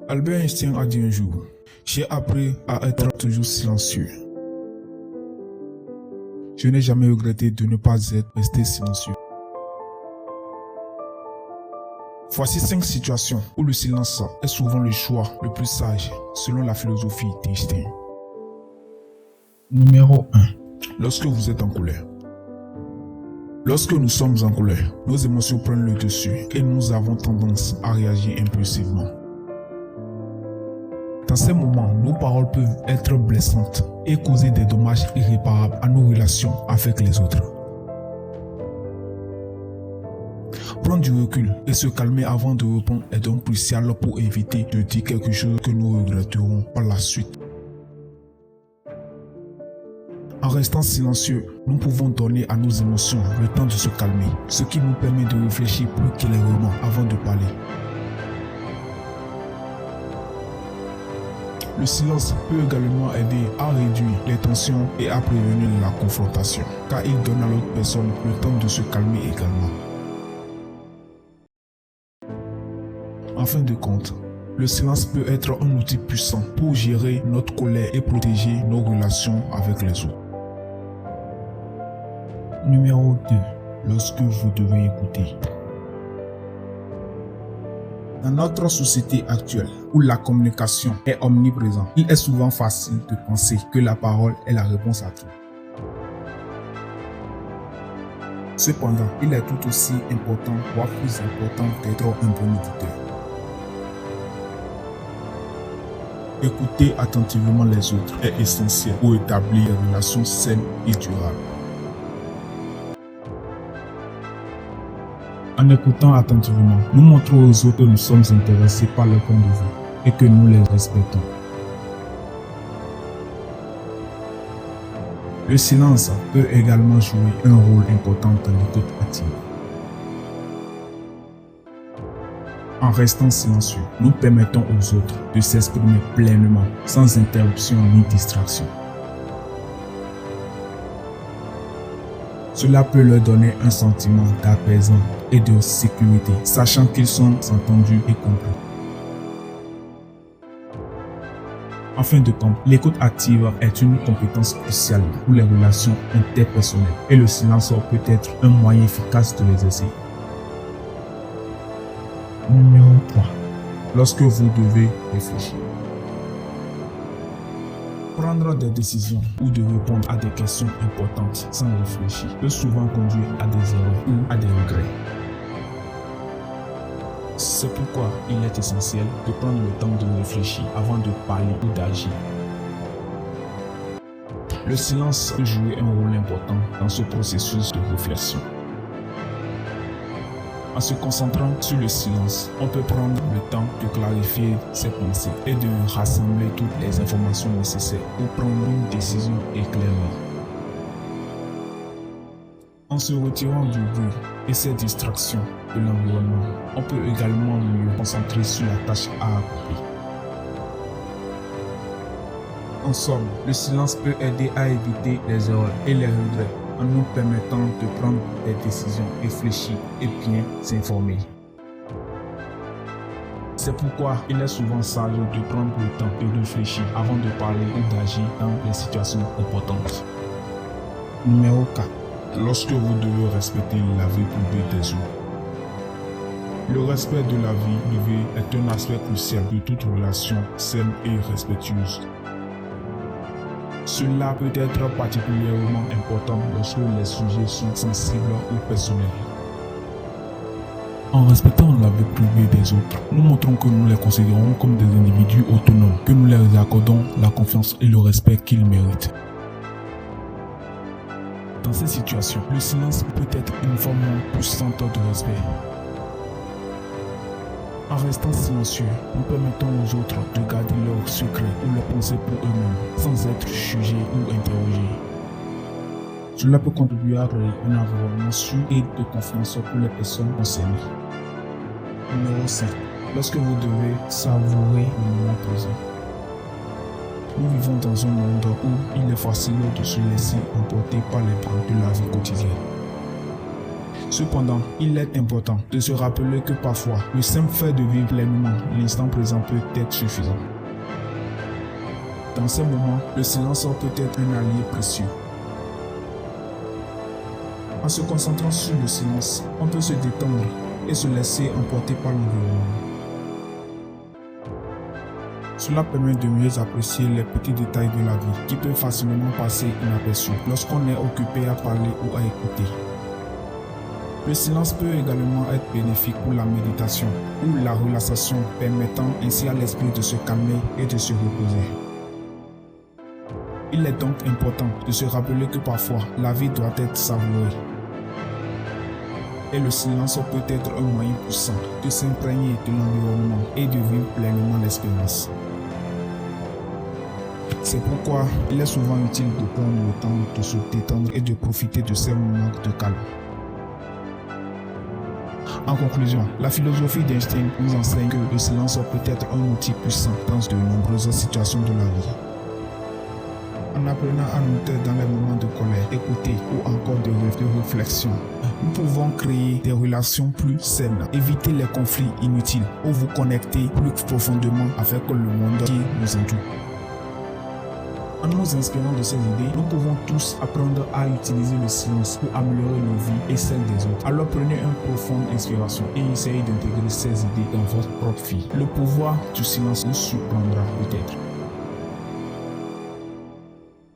Albert Einstein a dit un jour, j'ai appris à être toujours silencieux. Je n'ai jamais regretté de ne pas être resté silencieux. Voici 5 situations où le silence est souvent le choix le plus sage selon la philosophie d'Einstein. Numéro 1. Lorsque vous êtes en colère. Lorsque nous sommes en colère, nos émotions prennent le dessus et nous avons tendance à réagir impulsivement. Dans ces moments, nos paroles peuvent être blessantes et causer des dommages irréparables à nos relations avec les autres. Prendre du recul et se calmer avant de répondre est donc crucial pour éviter de dire quelque chose que nous regretterons par la suite. En restant silencieux, nous pouvons donner à nos émotions le temps de se calmer, ce qui nous permet de réfléchir plus clairement avant de parler. Le silence peut également aider à réduire les tensions et à prévenir la confrontation, car il donne à l'autre personne le temps de se calmer également. En fin de compte, le silence peut être un outil puissant pour gérer notre colère et protéger nos relations avec les autres. Numéro 2. Lorsque vous devez écouter. Dans notre société actuelle, où la communication est omniprésente, il est souvent facile de penser que la parole est la réponse à tout. Cependant, il est tout aussi important, voire plus important, d'être un bon auditeur. Écouter attentivement les autres est essentiel pour établir des relations saines et durables. En écoutant attentivement, nous montrons aux autres que nous sommes intéressés par leur point de vue et que nous les respectons. Le silence peut également jouer un rôle important dans l'écoute active. En restant silencieux, nous permettons aux autres de s'exprimer pleinement, sans interruption ni distraction. Cela peut leur donner un sentiment d'apaisement et de sécurité, sachant qu'ils sont entendus et compris. En fin de compte, l'écoute active est une compétence cruciale pour les relations interpersonnelles et le silence peut être un moyen efficace de l'exercer. Numéro 3. Lorsque vous devez réfléchir. Prendre des décisions ou de répondre à des questions importantes sans réfléchir peut souvent conduire à des erreurs ou à des regrets. C'est pourquoi il est essentiel de prendre le temps de réfléchir avant de parler ou d'agir. Le silence peut jouer un rôle important dans ce processus de réflexion. En se concentrant sur le silence, on peut prendre le temps de clarifier ses pensées et de rassembler toutes les informations nécessaires pour prendre une décision éclairée. En se retirant du bruit et ses distractions de l'environnement, on peut également mieux concentrer sur la tâche à accomplir. En somme, le silence peut aider à éviter les erreurs et les regrets, en nous permettant de prendre des décisions réfléchies et bien s'informer. C'est pourquoi il est souvent sage de prendre le temps de réfléchir avant de parler ou d'agir dans les situations importantes. Numéro 4. Lorsque vous devez respecter la vie privée des autres. Le respect de la vie privée est un aspect crucial de toute relation saine et respectueuse. Cela peut être particulièrement important lorsque les sujets sont sensibles ou personnels. En respectant la vie privée des autres, nous montrons que nous les considérons comme des individus autonomes, que nous leur accordons la confiance et le respect qu'ils méritent. Dans ces situations, le silence peut être une forme puissante de respect. En restant silencieux, nous permettons aux autres de garder leurs secrets ou leurs pensées pour eux-mêmes, sans être jugés ou interrogés. Cela peut contribuer à créer un environnement sûr et de confiance pour les personnes concernées. Numéro 5. Lorsque vous devez savourer le moment présent. Nous vivons dans un monde où il est facile de se laisser emporter par les bruits de la vie quotidienne. Cependant, il est important de se rappeler que parfois, le simple fait de vivre pleinement l'instant présent peut être suffisant. Dans ces moments, le silence peut être un allié précieux. En se concentrant sur le silence, on peut se détendre et se laisser emporter par l'environnement. Cela permet de mieux apprécier les petits détails de la vie qui peuvent facilement passer inaperçus lorsqu'on est occupé à parler ou à écouter. Le silence peut également être bénéfique pour la méditation ou la relaxation, permettant ainsi à l'esprit de se calmer et de se reposer. Il est donc important de se rappeler que parfois, la vie doit être savourée. Et le silence peut être un moyen puissant de s'imprégner de l'environnement et de vivre pleinement l'expérience. C'est pourquoi il est souvent utile de prendre le temps de se détendre et de profiter de ces moments de calme. En conclusion, la philosophie d'Einstein nous enseigne que le silence peut être un outil puissant dans de nombreuses situations de la vie. En apprenant à nous taire dans les moments de colère, d'écouter ou encore de réflexion, nous pouvons créer des relations plus saines, éviter les conflits inutiles ou vous connecter plus profondément avec le monde qui nous entoure. En nous inspirant de ces idées, nous pouvons tous apprendre à utiliser le silence pour améliorer nos vies et celles des autres. Alors prenez une profonde inspiration et essayez d'intégrer ces idées dans votre propre vie. Le pouvoir du silence vous surprendra peut-être.